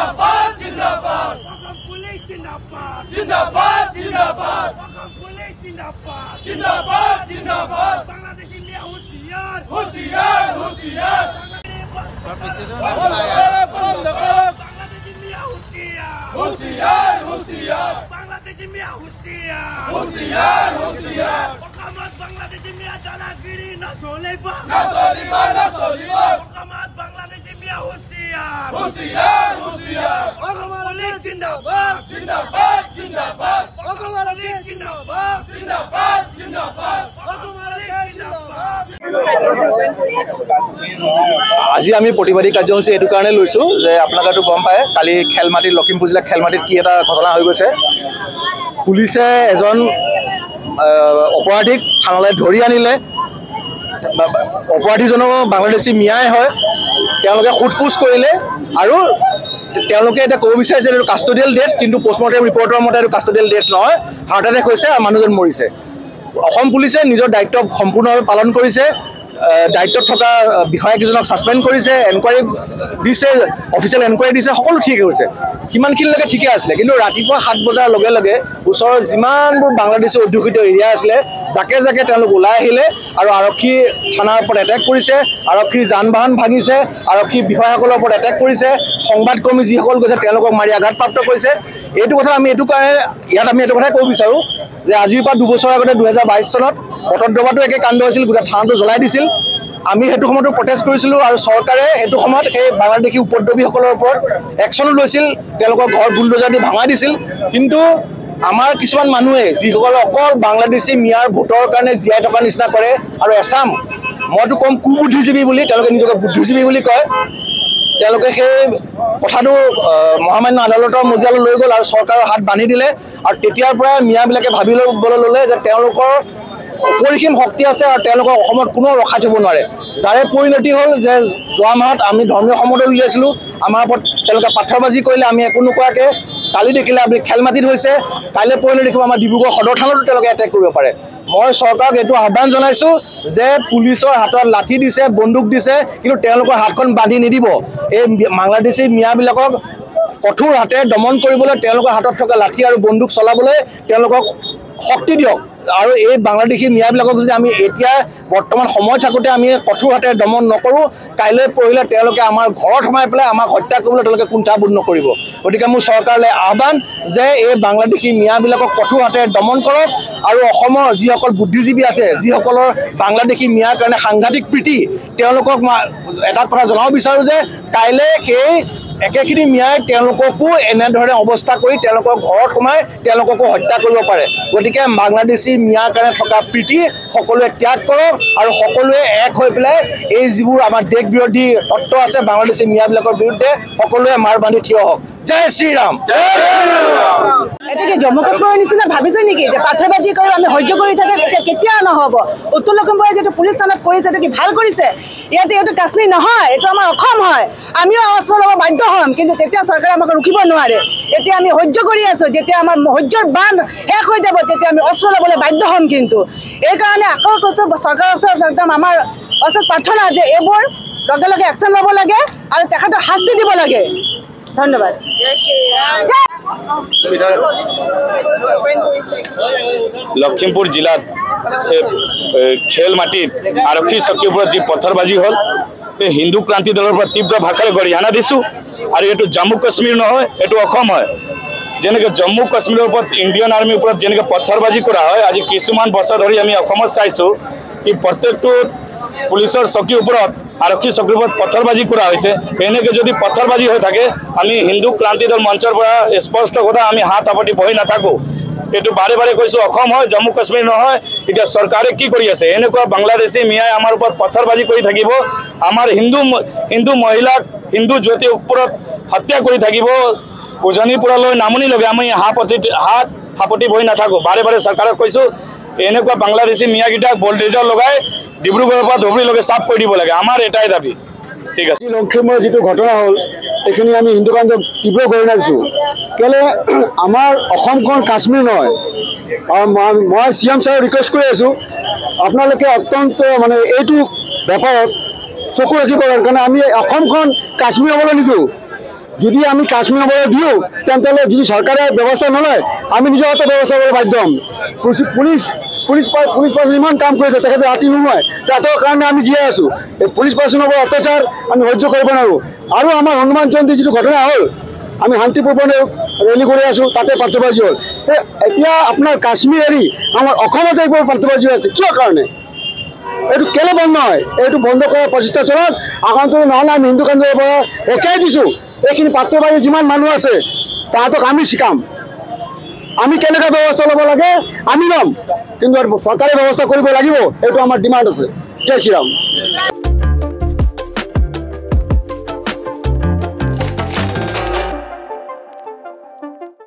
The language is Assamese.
जिंदाबाद जिंदाबाद पुलिस जिंदाबाद जिंदाबाद जिंदाबाद पुलिस जिंदाबाद जिंदाबाद जिंदाबाद बांग्लादेशी मियां होशियार होशियार होशियार बांग्लादेशी मियां होशियार होशियार होशियार बांग्लादेशी मियां होशियार होशियार होशियार हुकूमत बांग्लादेशी मियां दादागिरी न चलेबा ना चलिबा हुकूमत बांग्लादेशी मियां होशियार होशियार होशियार पुलिस जिंदाबाद जिंदाबाद जिंदाबाद पुलिस जिंदाबाद जिंदाबाद जिंदाबाद पुलिस जिंदाबाद আজি আমি প্ৰতিবাদী কাৰ্যসূচী এইটো কাৰণে লৈছোঁ যে আপোনালোকেতো গম পায় কালি খেলমাটিত লখিমপুৰ জিলাৰ খেলমাটিত কি এটা ঘটনা হৈ গৈছে। পুলিচে এজন অপৰাধীক থানালৈ ধৰি আনিলে। অপৰাধীজনো বাংলাদেশী মিয়াই হয়। তেওঁলোকে সোধ-পোছ কৰিলে আৰু তেওঁলোকে এতিয়া ক'ব বিচাৰিছে এইটো কাষ্টডিয়েল ডেথ, কিন্তু পষ্টমৰ্টেম ৰিপৰ্টৰ মতে এইটো কাষ্টডিয়েল ডেথ নহয়, হাৰ্ট এটেক হৈছে আৰু মানুহজন মৰিছে। অসম পুলিচে নিজৰ দায়িত্ব সম্পূৰ্ণভাৱে পালন কৰিছে। দায়িত্বত থকা বিষয়াকেইজনক ছাছপেণ্ড কৰিছে, এনকুৱাৰী দিছে, অফিচিয়েল এনকুৱাৰী দিছে, সকলো ঠিক হৈছে। সিমানখিনিলৈকে ঠিকে আছিলে, কিন্তু ৰাতিপুৱা 7 বজাৰ লগে লগে ওচৰৰ যিমানবোৰ বাংলাদেশী অধ্যুষিত এৰিয়া আছিলে জাকে জাকে তেওঁলোক ওলাই আহিলে আৰু আৰক্ষী থানাৰ ওপৰত এটেক কৰিছে, আৰক্ষীৰ যান বাহন ভাঙিছে, আৰক্ষী বিষয়াসকলৰ ওপৰত এটেক কৰিছে, সংবাদকৰ্মী যিসকল গৈছে তেওঁলোকক মাৰি আঘাতপ্ৰাপ্ত কৰিছে। এইটো কথা আমি এইটো কাৰণে ইয়াত আমি এইটো কথাই ক'ব বিচাৰোঁ যে আজিৰ পৰা 2 বছৰ আগতে 2022 চনত বটদ্ৰৱাতো একে কাণ্ড হৈছিল, গোটেই থানাটো জ্বলাই দিছিল। আমি সেইটো সময়তো প্ৰটেষ্ট কৰিছিলোঁ আৰু চৰকাৰে সেইটো সময়ত সেই বাংলাদেশী উপদ্ৰৱীসকলৰ ওপৰত একশ্যনো লৈছিল, তেওঁলোকৰ ঘৰ বুলডোজাৰ দি ভঙাই দিছিল। কিন্তু আমাৰ কিছুমান মানুহে যিসকলে অকল বাংলাদেশী মিয়াৰ ভোটৰ কাৰণে জীয়াই থকাৰ নিচিনা কৰে আৰু এছাম মইতো ক'ম কুবুদ্ধিজীৱী বুলি, তেওঁলোকে নিজকে বুদ্ধিজীৱী বুলি কয়, তেওঁলোকে সেই কথাটো মহামান্য আদালতৰ মজিয়ালৈ লৈ গ'ল আৰু চৰকাৰৰ হাত বান্ধি দিলে। আৰু তেতিয়াৰ পৰা মিয়াবিলাকে ভাবি ল'বলৈ ল'লে যে তেওঁলোকৰ অপৰিসীম শক্তি আছে আৰু তেওঁলোকক অসমত কোনেও ৰখাই থ'ব নোৱাৰে। যাৰে পৰিণতি হ'ল যে যোৱা মাহত আমি ধৰ্মীয় সমদল উলিয়াইছিলোঁ, আমাৰ ওপৰত তেওঁলোকে পাথৰবাজি কৰিলে, আমি একো নোকোৱাকৈ। কালি দেখিলে আপুনি খেলমাটিত হৈছে, কাইলৈ পৰিলে দেখিব আমাৰ ডিব্ৰুগড় সদৰ থানাতো তেওঁলোকে এটেক কৰিব পাৰে। মই চৰকাৰক এইটো আহ্বান জনাইছোঁ যে পুলিচৰ হাতত লাঠি দিছে, বন্দুক দিছে, কিন্তু তেওঁলোকৰ হাতখন বান্ধি নিদিব। এই বাংলাদেশী মিয়াবিলাকক কঠোৰ হাতেৰে দমন কৰিবলৈ তেওঁলোকৰ হাতত থকা লাঠি আৰু বন্দুক চলাবলৈ তেওঁলোকক শক্তি দিয়ক। আৰু এই বাংলাদেশী মিয়াবিলাকক যদি আমি এতিয়া বৰ্তমান সময় থাকোঁতে আমি কঠোৰ হাতেৰে দমন নকৰোঁ, কাইলৈ পৰহিলে তেওঁলোকে আমাৰ ঘৰত সোমাই পেলাই আমাক হত্যা কৰিবলৈ তেওঁলোকে কুণ্ঠাবোধ নকৰিব। গতিকে মোৰ চৰকাৰলৈ আহ্বান যে এই বাংলাদেশী মিয়াবিলাকক কঠোৰ হাতেৰে দমন কৰক আৰু অসমৰ যিসকল বুদ্ধিজীৱী আছে, যিসকলৰ বাংলাদেশী মিয়াৰ কাৰণে সাংঘাতিক প্ৰীতি, তেওঁলোকক এটা কথা জনাব বিচাৰোঁ যে কাইলৈ সেই একেখিনি মিয়াই তেওঁলোককো এনেধৰণে অৱস্থা কৰি তেওঁলোকৰ ঘৰত সোমাই তেওঁলোককো হত্যা কৰিব পাৰে। গতিকে বাংলাদেশী মিয়াৰ কাৰণে থকা প্ৰীতি সকলোৱে ত্যাগ কৰক আৰু সকলোৱে এক হৈ পেলাই এই যিবোৰ আমাৰ দেশ বিৰোধী তত্ত্ব আছে বাংলাদেশী মিয়াবিলাকৰ বিৰুদ্ধে সকলোৱে মাৰ বান্ধি থিয় হওক। জয় শ্ৰীৰাম। এটা কি জম্মু কাশ্মীৰৰ নিচিনা ভাবিছে নেকি যে পাথৰবাজি কৰি আমি সহ্য কৰি থাকিম? এতিয়া কেতিয়া নহ'ব? উত্তৰ লখিমপুৰে যিটো পুলিচ থানাত কৰিছে এইটো কি ভাল কৰিছে? ইয়াতে এইটো কাশ্মীৰ নহয়, এইটো আমাৰ অসম হয়। আমিও অস্ত্ৰ ল'ব বাধ্য হ'ম, কিন্তু তেতিয়া চৰকাৰে আমাক ৰখিব নোৱাৰে। এতিয়া আমি সহ্য কৰি আছোঁ, যেতিয়া আমাৰ সহ্যৰ বান্ধ শেষ হৈ যাব তেতিয়া আমি অস্ত্ৰ ল'বলৈ বাধ্য হ'ম। কিন্তু এইকাৰণে আকৌ কৈছোঁ চৰকাৰৰ ওচৰত একদম আমাৰ অশেষ প্ৰাৰ্থনা যে এইবোৰ লগে লগে একশ্যন ল'ব লাগে আৰু তেখেতক শাস্তি দিব লাগে। ধন্যবাদ। লখিমপুৰ জিলাত খেলমাটিত আৰক্ষী চকীৰ ওপৰত যি পথৰবাজি হ'ল, এই হিন্দু ক্ৰান্তি দলৰ পৰা তীব্ৰ ভাষাৰে গৰিহণা দিছোঁ। আৰু এইটো জম্মু কাশ্মীৰ নহয়, এইটো অসম হয়। যেনেকৈ জম্মু কাশ্মীৰৰ ওপৰত ইণ্ডিয়ান আৰ্মিৰ ওপৰত যেনেকৈ পথৰবাজি কৰা হয়, আজি কিছুমান বছৰ ধৰি আমি অসমত চাইছোঁ কি প্ৰত্যেকটো পুলিচৰ চকীৰ ওপৰত আৰক্ষী চকীৰ ওপৰত পথৰবাজি কৰা হৈছে। এনেকৈ যদি পথৰবাজি হৈ থাকে, আমি হিন্দু ক্ৰান্তি দল মঞ্চৰ পৰা স্পষ্ট কথা আমি হাত সাৱটি বহি নাথাকোঁ। এইটো বাৰে বাৰে কৈছোঁ, অসম হয়, জম্মু কাশ্মীৰ নহয়। এতিয়া চৰকাৰে কি কৰি আছে? এনেকুৱা বাংলাদেশী মিয়াই আমাৰ ওপৰত পথৰবাজি কৰি থাকিব, আমাৰ হিন্দু মহিলাক, হিন্দু যুৱতীৰ ওপৰত হত্যা কৰি থাকিব, উজনিৰ পৰা লৈ নামনিলৈকে আমি হাত সাৱটি বহি নাথাকোঁ। বাৰে বাৰে চৰকাৰক কৈছোঁ, এনেকুৱা বাংলাদেশী মিয়াকেইটাক বল্ডেজাৰ লগাই ডিব্ৰুগড়ৰ পৰা ধুবুৰীলৈকে চাফ কৰি দিব লাগে। আমাৰ এটাই দাবী। ঠিক আছে। লখিমপুৰৰ যিটো ঘটনা হ'ল, এইখিনি আমি হিন্দু কাণ্ডক তীব্ৰ গৰিহণা দিছোঁ। কেলৈ আমাৰ অসমখন কাশ্মীৰ নহয়। আৰু মই CM ছাৰক ৰিকুৱেষ্ট কৰি আছোঁ, আপোনালোকে অত্যন্ত এইটো বেপাৰত চকু ৰাখিব লাগে, কাৰণ আমি অসমখন কাশ্মীৰ হ'বলৈ নিদিওঁ। যদি আমি কাশ্মীৰ হ'বলৈ দিওঁ তেন্তে যদি চৰকাৰে ব্যৱস্থা নলয় আমি নিজৰ হাতত ব্যৱস্থা কৰিব বাধ্য হ'ম। পুলিচ পাৰ্চন ইমান কাম কৰিছে, তেখেতে ৰাতি নোহোৱাই তাহাঁতৰ কাৰণে আমি জীয়াই আছোঁ। এই পুলিচ পাৰ্চনৰ ওপৰত অত্যাচাৰ আমি সহ্য কৰিব নোৱাৰোঁ। আৰু আমাৰ হনুমান জয়ন্তী যিটো ঘটনা হ'ল, আমি শান্তিপূৰ্ণভাৱে ৰেলী কৰি আছোঁ, তাতে পাৰ্থবাজি হ'ল। এতিয়া আপোনাৰ কাশ্মীৰ এৰি আমাৰ অসমতে এইবোৰ পাৰ্থবাজি হৈ আছে, কিয় কাৰণে? এইটো কেলে বন্ধ নহয়? এইটো বন্ধ কৰাৰ প্ৰচেষ্টা চলাওক। আগন্তুক নহ'লে আমি হিন্দু কাণ্ডৰ পৰা শিকাই দিছোঁ, এইখিনি পাৰ্থবাজি যিমান মানুহ আছে তাহাঁতক আমি শিকাম। আমি কেনেকৈ ব্যৱস্থা ল'ব লাগে আমি ল'ম, কিন্তু চৰকাৰে ব্যৱস্থা কৰিব লাগিব, এইটো আমাৰ ডিমাণ্ড আছে। জয় শ্ৰীৰাম।